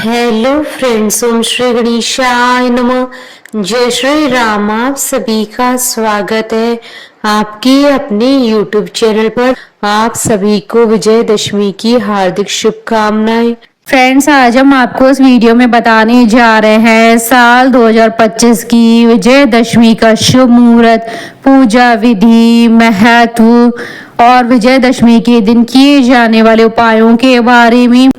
Hello friends, ओम श्री गणेशाय नमः। जय श्री राम। आप सभी का स्वागत है आपके अपने YouTube चैनल पर। आप सभी को विजयदशमी की हार्दिक शुभकामनाएं। फ्रेंड्स, आज हम आपको इस वीडियो में बताने जा रहे हैं साल 2025 की विजयदशमी का शुभ मुहूर्त, पूजा विधि, महत्व और विजयदशमी के दिन किए जाने वाले उपायों के बारे में।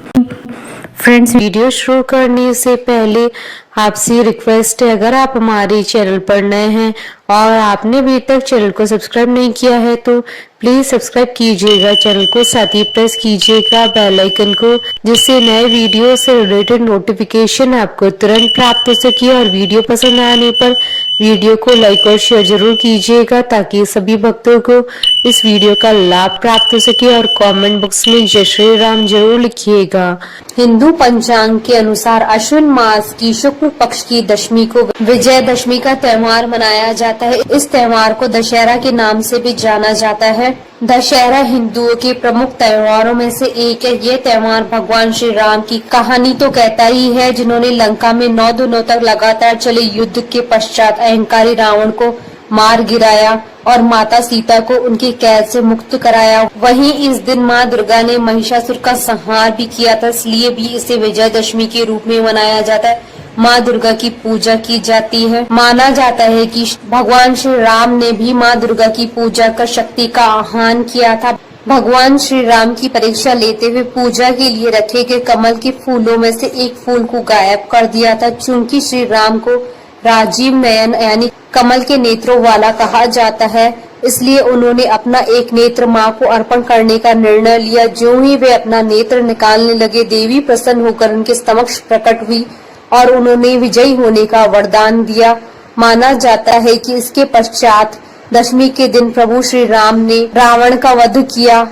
फ्रेंड्स, वीडियो शुरू करने से पहले आपसे रिक्वेस्ट है, अगर आप हमारे चैनल पर नए हैं और आपने अभी तक चैनल को सब्सक्राइब नहीं किया है तो प्लीज सब्सक्राइब कीजिएगा चैनल को, साथ ही प्रेस कीजिएगा बेल आइकन को, जिससे नए वीडियो से रिलेटेड नोटिफिकेशन आपको तुरंत प्राप्त हो सके। और वीडियो पसंद आने पर वीडियो को लाइक और शेयर जरूर कीजिएगा ताकि सभी भक्तों को इस वीडियो का लाभ प्राप्त हो सके। और कमेंट बॉक्स में जय श्री राम जरूर लिखिएगा। हिंदू पंचांग के अनुसार अश्विन मास की शुक्ल पक्ष की दशमी को विजयदशमी का त्योहार मनाया जाता है। इस त्योहार को दशहरा के नाम से भी जाना जाता है। दशहरा हिंदुओं के प्रमुख त्योहारों में से एक है। ये त्योहार भगवान श्री राम की कहानी तो कहता ही है, जिन्होंने लंका में 9 दिनों तक लगातार चले युद्ध के पश्चात अहंकारी रावण को मार गिराया और माता सीता को उनकी कैद से मुक्त कराया। वहीं इस दिन माँ दुर्गा ने महिषासुर का संहार भी किया था, इसलिए भी इसे विजयदशमी के रूप में मनाया जाता है। माँ दुर्गा की पूजा की जाती है। माना जाता है कि भगवान श्री राम ने भी माँ दुर्गा की पूजा कर शक्ति का आह्वान किया था। भगवान श्री राम की परीक्षा लेते हुए पूजा के लिए रखे गए कमल के फूलों में से एक फूल को गायब कर दिया था। चूंकि श्री राम को राजीव नयन यानी कमल के नेत्रों वाला कहा जाता है, इसलिए उन्होंने अपना एक नेत्र माँ को अर्पण करने का निर्णय लिया। जो ही वे अपना नेत्र निकालने लगे, देवी प्रसन्न होकर उनके समक्ष प्रकट हुई और उन्होंने विजयी होने का वरदान दिया। माना जाता है कि इसके पश्चात दशमी के दिन प्रभु श्री राम ने रावण का वध किया।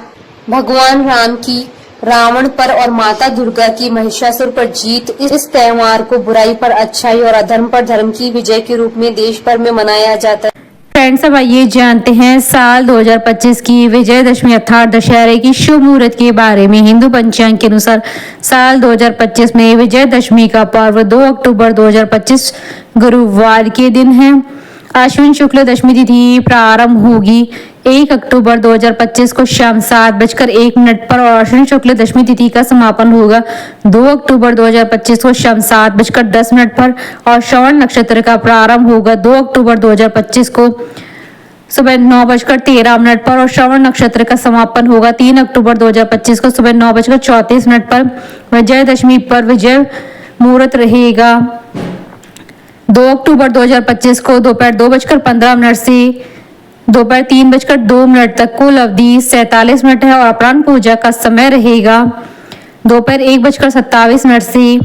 भगवान राम की रावण पर और माता दुर्गा की महिषासुर पर जीत। इस त्योहार को बुराई पर अच्छाई और अधर्म पर धर्म की विजय के रूप में देश भर में मनाया जाता है। फ्रेंड्स, अब आइए जानते हैं साल 2025 की विजयदशमी अर्थात दशहरे की शुभ मुहूर्त के बारे में। हिंदू पंचांग के अनुसार साल 2025 में विजयदशमी का पर्व 2 अक्टूबर 2025 गुरुवार के दिन है। अश्विन शुक्ल दशमी तिथि प्रारंभ होगी 1 अक्टूबर 2025 को शाम 7:01 पर और अश्विन शुक्ल दशमी तिथि का समापन होगा 2 अक्टूबर 2025 को शाम 7:10 पर और श्रवण नक्षत्र का प्रारंभ होगा 2 अक्टूबर 2025 को सुबह 9:13 पर और श्रवण नक्षत्र का समापन होगा 3 अक्टूबर 2025 को सुबह 9:34 पर। विजयदशमी पर विजय मुहूर्त रहेगा 2 अक्टूबर 2025 को दोपहर 2:15 से दोपहर 3:02 तक। कुल अवधि 47 मिनट है और अपराह्न पूजा का समय रहेगा दोपहर 1:27 से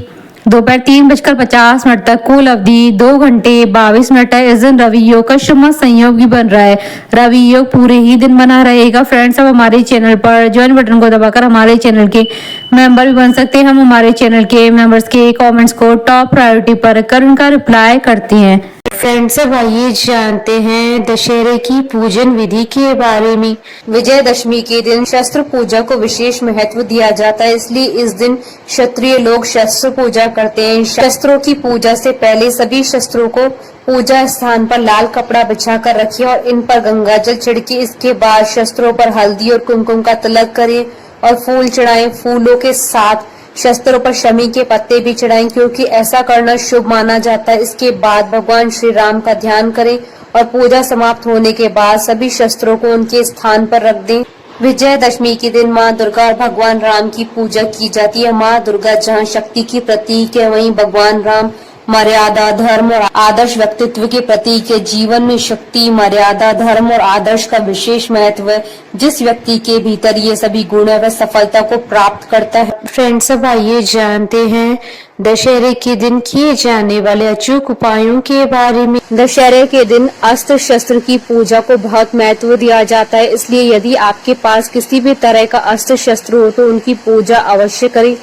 दोपहर 3:50 तक। कुल अवधि 2 घंटे 22 मिनट है। इस दिन रवि योग का शुभ संयोग भी बन रहा है। रवि योग पूरे ही दिन बना रहेगा। फ्रेंड्स, अब हमारे चैनल पर ज्वाइन बटन को दबाकर हमारे चैनल के मेंबर भी बन सकते हैं। हम हमारे चैनल के मेंबर्स के कमेंट्स को टॉप प्रायोरिटी पर रखकर उनका रिप्लाई करते हैं। फ्रेंड्स, अब आइए जानते हैं दशहरे की पूजन विधि के बारे में। विजयदशमी के दिन शस्त्र पूजा को विशेष महत्व दिया जाता है, इसलिए इस दिन क्षत्रिय लोग शस्त्र पूजा करते हैं। शस्त्रों की पूजा से पहले सभी शस्त्रों को पूजा स्थान पर लाल कपड़ा बिछाकर रखिए और इन पर गंगा जल छिड़के। इसके बाद शस्त्रों पर हल्दी और कुमकुम का तिलक करें और फूल चढ़ाएं। फूलों के साथ शस्त्रों पर शमी के पत्ते भी चढ़ाएं, क्योंकि ऐसा करना शुभ माना जाता है। इसके बाद भगवान श्री राम का ध्यान करें और पूजा समाप्त होने के बाद सभी शस्त्रों को उनके स्थान पर रख दें। विजयदशमी के दिन माँ दुर्गा और भगवान राम की पूजा की जाती है। माँ दुर्गा जहाँ शक्ति की प्रतीक है, वहीं भगवान राम मर्यादा, धर्म और आदर्श व्यक्तित्व के प्रतीक है। जीवन में शक्ति, मर्यादा, धर्म और आदर्श का विशेष महत्व है। जिस व्यक्ति के भीतर ये सभी गुण है वह सफलता को प्राप्त करता है। फ्रेंड्स, अब आइए जानते हैं दशहरे के दिन किए जाने वाले अचूक उपायों के बारे में। दशहरे के दिन अस्त्र शस्त्र की पूजा को बहुत महत्व दिया जाता है, इसलिए यदि आपके पास किसी भी तरह का अस्त्र शस्त्र हो तो उनकी पूजा अवश्य करें।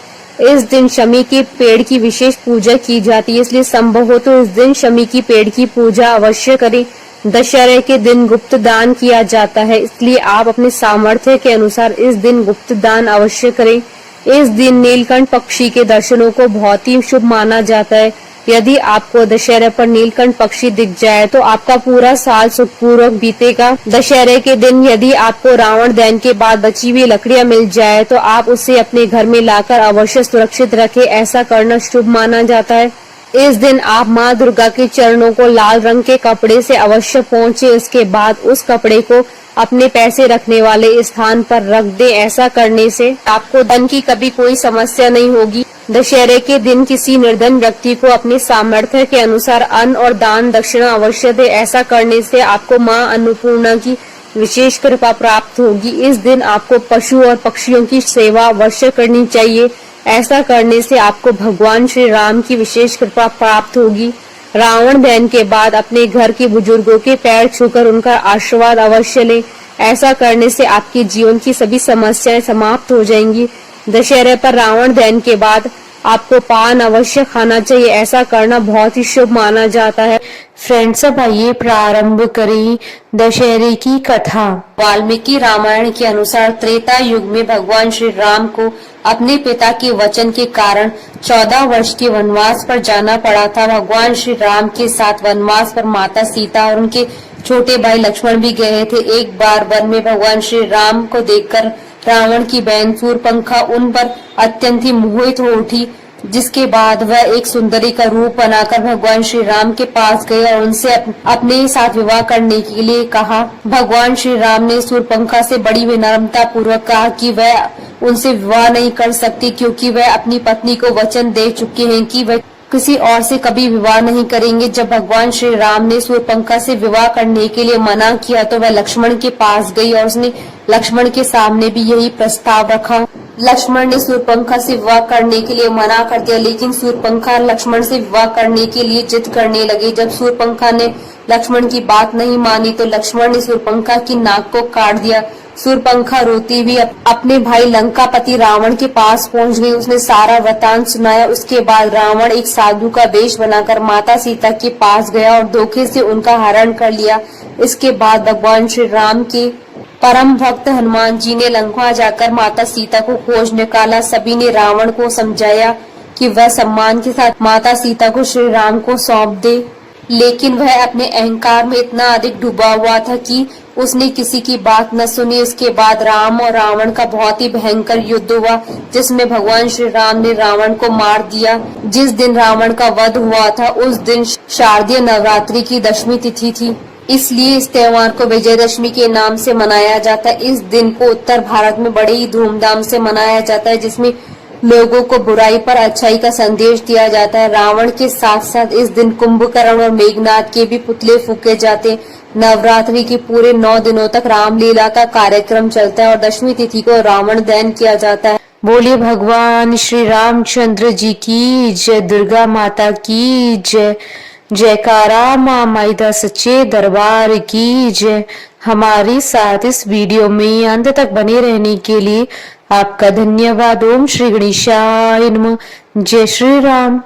इस दिन शमी के पेड़ की विशेष पूजा की जाती है, इसलिए संभव हो तो इस दिन शमी की पेड़ की पूजा अवश्य करें। दशहरे के दिन गुप्त दान किया जाता है, इसलिए आप अपने सामर्थ्य के अनुसार इस दिन गुप्त दान अवश्य करें। इस दिन नीलकंठ पक्षी के दर्शनों को बहुत ही शुभ माना जाता है। यदि आपको दशहरे पर नीलकंठ पक्षी दिख जाए तो आपका पूरा साल सुखपूर्वक बीतेगा। दशहरे के दिन यदि आपको रावण दहन के बाद बची हुई लकड़ियां मिल जाए तो आप उसे अपने घर में लाकर अवश्य सुरक्षित रखें, ऐसा करना शुभ माना जाता है। इस दिन आप माँ दुर्गा के चरणों को लाल रंग के कपड़े से अवश्य पोंछे। इसके बाद उस कपड़े को अपने पैसे रखने वाले स्थान पर रख दे। ऐसा करने से आपको धन की कभी कोई समस्या नहीं होगी। दशहरे के दिन किसी निर्धन व्यक्ति को अपने सामर्थ्य के अनुसार अन्न और दान दक्षिणा अवश्य दे। ऐसा करने से आपको माँ अन्नपूर्णा की विशेष कृपा प्राप्त होगी। इस दिन आपको पशु और पक्षियों की सेवा अवश्य करनी चाहिए। ऐसा करने से आपको भगवान श्री राम की विशेष कृपा प्राप्त होगी। रावण दहन के बाद अपने घर के बुजुर्गों के पैर छूकर उनका आशीर्वाद अवश्य लें। ऐसा करने से आपके जीवन की सभी समस्याएं समाप्त हो जाएंगी। दशहरे पर रावण दहन के बाद आपको पान अवश्य खाना चाहिए। ऐसा करना बहुत ही शुभ माना जाता है। फ्रेंड्स, अब आइए प्रारंभ करें दशहरे की कथा। वाल्मीकि रामायण के अनुसार त्रेता युग में भगवान श्री राम को अपने पिता के वचन के कारण 14 वर्ष के वनवास पर जाना पड़ा था। भगवान श्री राम के साथ वनवास पर माता सीता और उनके छोटे भाई लक्ष्मण भी गए थे। एक बार वन में भगवान श्री राम को देखकर रावण की बहन शूर्पणखा उन पर अत्यंत ही मोहित हो उठी, जिसके बाद वह एक सुंदरी का रूप बनाकर भगवान श्री राम के पास गए और उनसे अपने साथ विवाह करने के लिए कहा। भगवान श्री राम ने शूर्पणखा से बड़ी विनम्रता पूर्वक कहा कि वह उनसे विवाह नहीं कर सकती, क्योंकि वह अपनी पत्नी को वचन दे चुके हैं कि वह किसी और से कभी विवाह नहीं करेंगे। जब भगवान श्री राम ने शूर्पणखा से विवाह करने के लिए मना किया तो वह लक्ष्मण के पास गई और उसने लक्ष्मण के सामने भी यही प्रस्ताव रखा। लक्ष्मण ने शूर्पणखा से विवाह करने के लिए मना कर दिया, लेकिन शूर्पणखा लक्ष्मण से विवाह करने के लिए जिद करने लगी। जब शूर्पणखा ने लक्ष्मण की बात नहीं मानी तो लक्ष्मण ने शूर्पणखा की नाक को काट दिया। शूर्पणखा रोती हुई अपने भाई लंकापति रावण के पास पहुंच गई। उसने सारा वृतांत सुनाया। उसके बाद रावण एक साधु का वेश बनाकर माता सीता के पास गया और धोखे से उनका हरण कर लिया। इसके बाद भगवान श्री राम के परम भक्त हनुमान जी ने लंका जाकर माता सीता को खोज निकाला। सभी ने रावण को समझाया कि वह सम्मान के साथ माता सीता को श्री राम को सौंप दे, लेकिन वह अपने अहंकार में इतना अधिक डूबा हुआ था कि उसने किसी की बात न सुनी। इसके बाद राम और रावण का बहुत ही भयंकर युद्ध हुआ, जिसमें भगवान श्री राम ने रावण को मार दिया। जिस दिन रावण का वध हुआ था उस दिन शारदीय नवरात्रि की दशमी तिथि थी, इसलिए इस त्योहार को विजयदशमी के नाम से मनाया जाता है। इस दिन को उत्तर भारत में बड़े ही धूमधाम से मनाया जाता है, जिसमें लोगों को बुराई पर अच्छाई का संदेश दिया जाता है। रावण के साथ साथ इस दिन कुंभकर्ण और मेघनाथ के भी पुतले फूके जाते हैं। नवरात्रि के पूरे 9 दिनों तक रामलीला का कार्यक्रम चलता है और दशमी तिथि को रावण दहन किया जाता है। बोलिए भगवान श्री रामचंद्र जी की जय, दुर्गा माता की जय, जयकारा माँ माईदा सच्चे दरबार की जय। हमारे साथ इस वीडियो में अंत तक बने रहने के लिए आपका धन्यवाद। ओम श्री गणेशाय नमः। जय श्री राम।